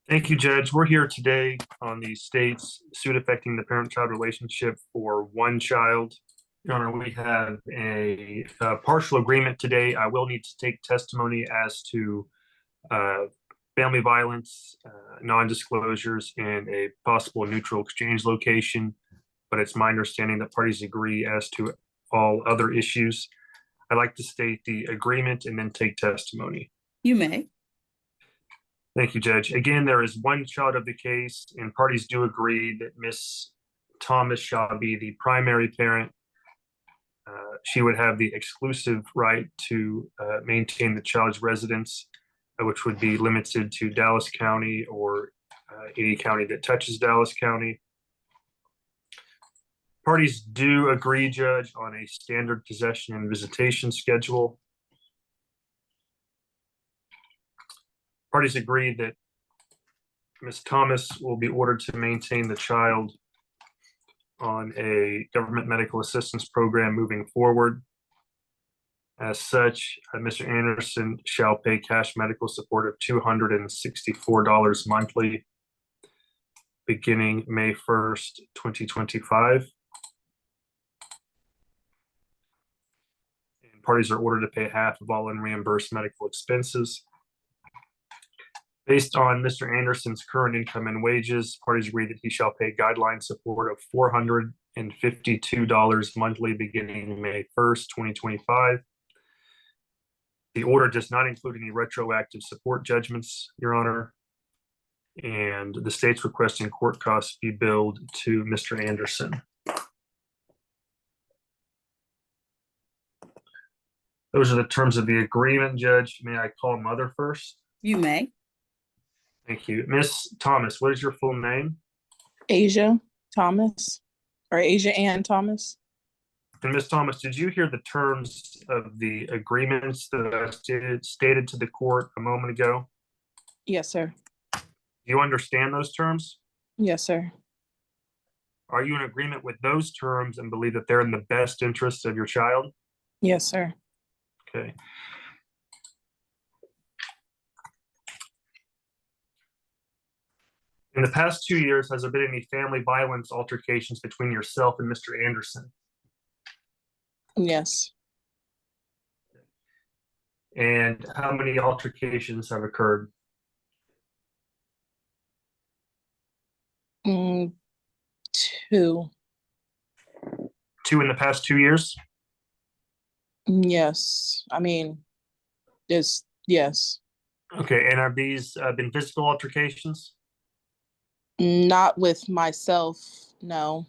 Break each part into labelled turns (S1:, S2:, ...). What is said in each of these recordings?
S1: Thank you, Judge. We're here today on the state's suit affecting the parent-child relationship for one child. Your Honor, we have a partial agreement today. I will need to take testimony as to uh, family violence, non-disclosures, and a possible neutral exchange location. But it's my understanding that parties agree as to all other issues. I'd like to state the agreement and then take testimony.
S2: You may.
S1: Thank you, Judge. Again, there is one child of the case, and parties do agree that Miss Thomas shall be the primary parent. She would have the exclusive right to maintain the child's residence, which would be limited to Dallas County or any county that touches Dallas County. Parties do agree, Judge, on a standard possession and visitation schedule. Parties agree that Ms. Thomas will be ordered to maintain the child on a government medical assistance program moving forward. As such, Mr. Anderson shall pay cash medical support of $264 monthly beginning May 1st, 2025. And parties are ordered to pay half of all unreimbursed medical expenses. Based on Mr. Anderson's current income and wages, parties agree that he shall pay guideline support of $452 monthly beginning May 1st, 2025. The order does not include any retroactive support judgments, Your Honor, and the state's requesting court costs be billed to Mr. Anderson. Those are the terms of the agreement, Judge. May I call mother first?
S2: You may.
S1: Thank you. Miss Thomas, what is your full name?
S3: Asia Thomas, or Asia Ann Thomas.
S1: And Miss Thomas, did you hear the terms of the agreements that I stated to the court a moment ago?
S3: Yes, sir.
S1: Do you understand those terms?
S3: Yes, sir.
S1: Are you in agreement with those terms and believe that they're in the best interest of your child?
S3: Yes, sir.
S1: Okay. In the past 2 years, has there been any family violence altercations between yourself and Mr. Anderson?
S3: Yes.
S1: And how many altercations have occurred?
S3: Two.
S1: 2 in the past 2 years?
S3: Yes. I mean, yes.
S1: Okay, and have these been physical altercations?
S3: Not with myself, no.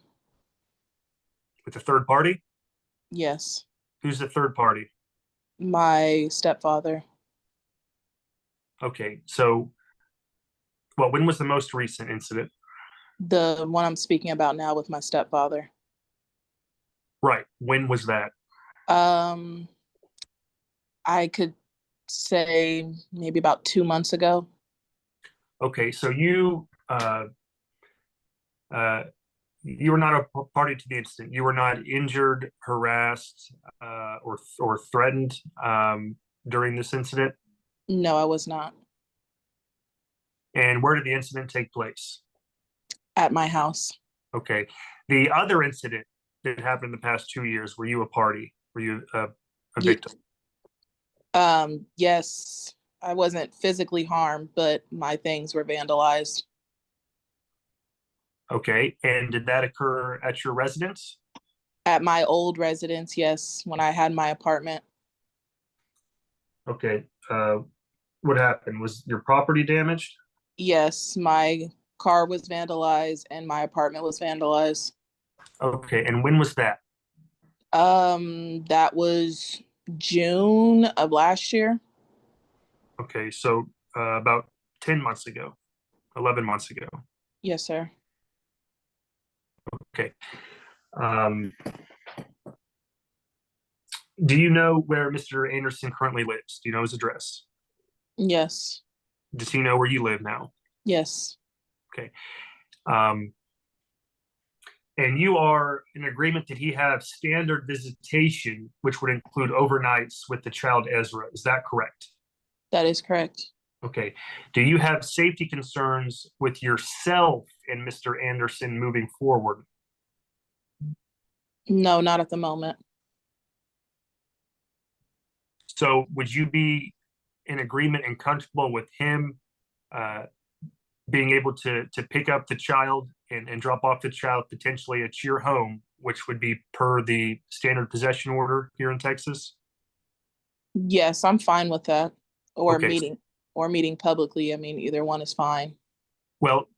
S1: With a third party?
S3: Yes.
S1: Who's the third party?
S3: My stepfather.
S1: Okay, so, well, when was the most recent incident?
S3: The one I'm speaking about now with my stepfather.
S1: Right, when was that?
S3: I could say maybe about 2 months ago.
S1: Okay, so you were not a party to the incident. You were not injured, harassed, or threatened during this incident?
S3: No, I was not.
S1: And where did the incident take place?
S3: At my house.
S1: Okay. The other incident that happened in the past 2 years, were you a party? Were you a victim?
S3: Yes. I wasn't physically harmed, but my things were vandalized.
S1: Okay. And did that occur at your residence?
S3: At my old residence, yes, when I had my apartment.
S1: Okay. What happened? Was your property damaged?
S3: Yes, my car was vandalized and my apartment was vandalized.
S1: Okay. And when was that?
S3: That was June of last year.
S1: Okay. So about 10 months ago, 11 months ago.
S3: Yes, sir.
S1: Okay. Do you know where Mr. Anderson currently lives? Do you know his address?
S3: Yes.
S1: Does he know where you live now?
S3: Yes.
S1: Okay. And you are in agreement that he have standard visitation, which would include overnights with the child Ezra. Is that correct?
S3: That is correct.
S1: Okay. Do you have safety concerns with yourself and Mr. Anderson moving forward?
S3: No, not at the moment.
S1: So would you be in agreement and comfortable with him uh, being able to pick up the child and drop off the child potentially at your home, which would be per the standard possession order here in Texas?
S3: Yes, I'm fine with that. Or
S1: Okay.
S3: meeting publicly. I mean, either one is fine.
S1: Well,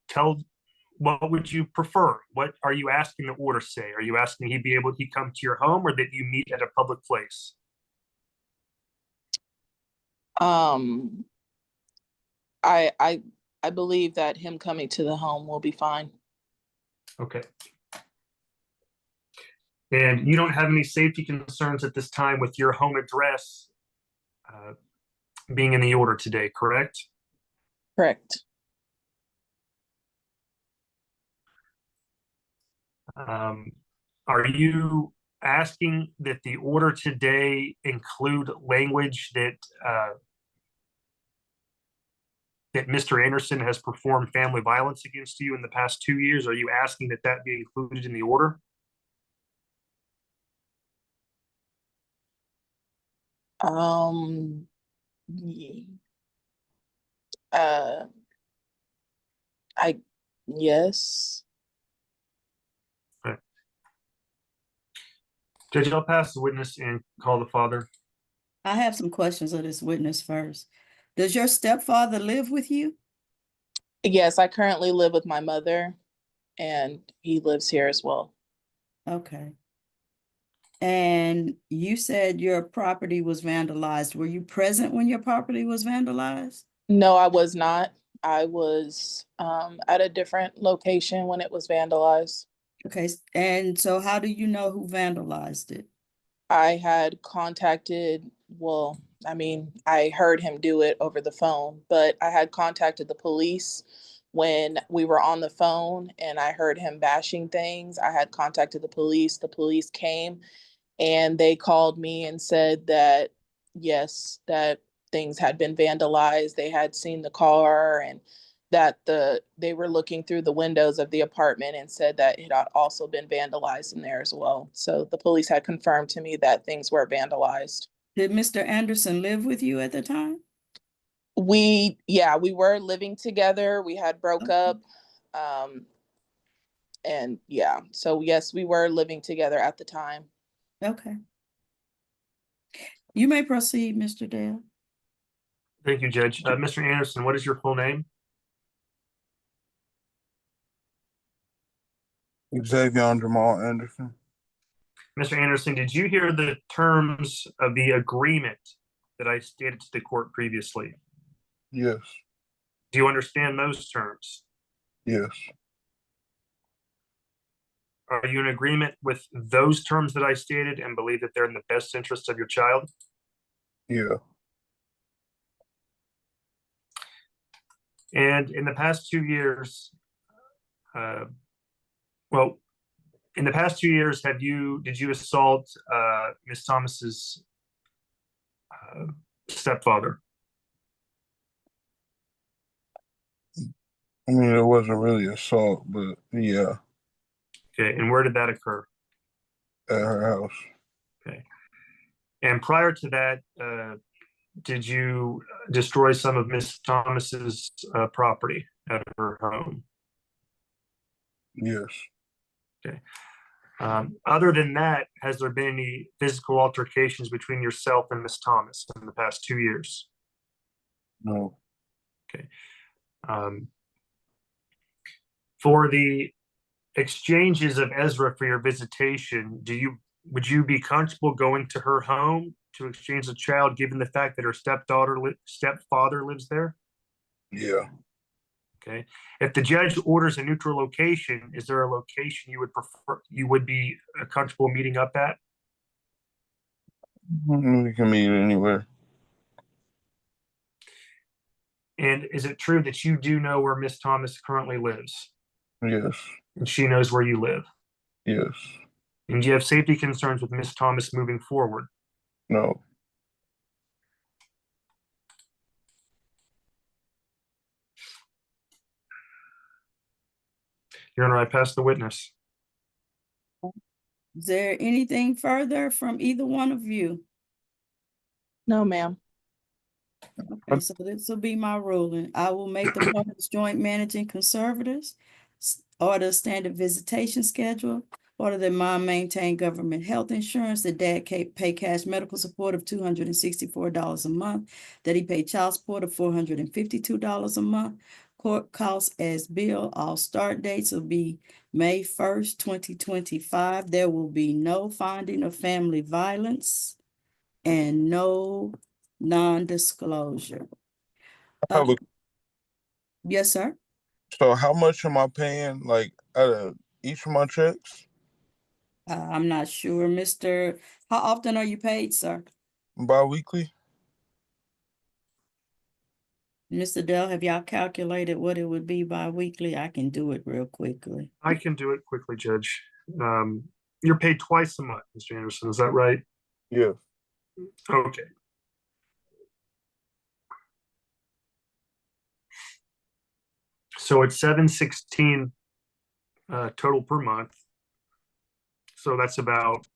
S1: what would you prefer? What are you asking the order say? Are you asking he come to your home or that you meet at a public place?
S3: Um, I believe that him coming to the home will be fine.
S1: Okay. And you don't have any safety concerns at this time with your home address being in the order today, correct?
S3: Correct.
S1: Are you asking that the order today include language that that Mr. Anderson has performed family violence against you in the past 2 years? Are you asking that that be included in the order?
S3: Yeah. Uh, I yes.
S1: Okay. Judge, I'll pass the witness and call the father.
S2: I have some questions of this witness first. Does your stepfather live with you?
S3: Yes, I currently live with my mother, and he lives here as well.
S2: Okay. And you said your property was vandalized. Were you present when your property was vandalized?
S3: No, I was not. I was at a different location when it was vandalized.
S2: Okay. And so how do you know who vandalized it?
S3: I had contacted, well, I mean, I heard him do it over the phone, but I had contacted the police when we were on the phone and I heard him bashing things. I had contacted the police. The police came and they called me and said that, yes, that things had been vandalized. They had seen the car and that they were looking through the windows of the apartment and said that it had also been vandalized in there as well. So the police had confirmed to me that things were vandalized.
S2: Did Mr. Anderson live with you at the time?
S3: We were living together. We had broke up. And yeah, so yes, we were living together at the time.
S2: Okay. You may proceed, Mr. Dale.
S1: Thank you, Judge. Mr. Anderson, what is your full name?
S4: Xavier Jamal Anderson.
S1: Mr. Anderson, did you hear the terms of the agreement that I stated to the court previously?
S4: Yes.
S1: Do you understand those terms?
S4: Yes.
S1: Are you in agreement with those terms that I stated and believe that they're in the best interest of your child?
S4: Yeah.
S1: And in the past 2 years, in the past 2 years, did you assault Miss Thomas's stepfather?
S4: I mean, it wasn't really assault, but yeah,
S1: Okay, and where did that occur?
S4: at her house.
S1: Okay. And prior to that, did you destroy some of Miss Thomas's property at her home?
S4: Yes.
S1: Okay. Other than that, has there been any physical altercations between yourself and Miss Thomas in the past 2 years?
S4: No.
S1: Okay. For the exchanges of Ezra for your visitation, would you be comfortable going to her home to exchange the child, given the fact that her stepfather lives there?
S4: Yeah.
S1: Okay. If the judge orders a neutral location, is there a location you would be comfortable meeting up at?
S4: We can meet anywhere.
S1: And is it true that you do know where Miss Thomas currently lives?
S4: Yes.
S1: And she knows where you live?
S4: Yes.
S1: And do you have safety concerns with Miss Thomas moving forward?
S4: No.
S1: Your Honor, I pass the witness.
S2: Is there anything further from either one of you?
S3: No, ma'am.
S2: Okay, so this will be my ruling. I will make the parties joint managing conservators, order standard visitation schedule, order that mom maintain government health insurance, that dad pay cash medical support of $264 a month, that he pay child support of $452 a month, court costs as billed. All start dates will be May 1st, 2025. There will be no finding of family violence and no non-disclosure. Yes, sir.
S4: So how much am I paying, like, out of each of my checks?
S2: I'm not sure, Mr. How often are you paid, sir?
S4: Bi-weekly?
S2: Mr. Dell, have y'all calculated what it would be bi-weekly? I can do it real quickly.
S1: I can do it quickly, Judge. You're paid twice a month, Mr. Anderson. Is that right?
S4: Yeah.
S1: Okay. So it's $716 total per month. So that's about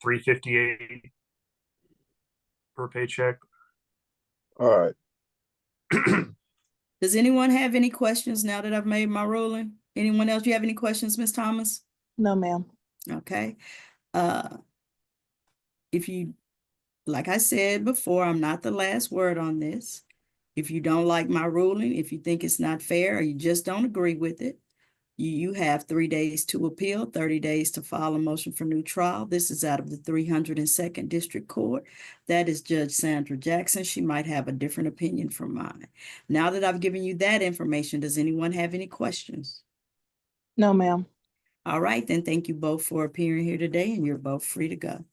S1: $358 per paycheck.
S4: All right.
S2: Does anyone have any questions now that I've made my ruling? Anyone else? You have any questions, Ms. Thomas?
S3: No, ma'am.
S2: Okay. If you, like I said before, I'm not the last word on this. If you don't like my ruling, if you think it's not fair, or you just don't agree with it, you have 3 days to appeal, 30 days to file a motion for new trial. This is out of the 302nd District Court. That is Judge Sandra Jackson. She might have a different opinion from mine. Now that I've given you that information, does anyone have any questions?
S3: No, ma'am.
S2: All right, then thank you both for appearing here today, and you're both free to go.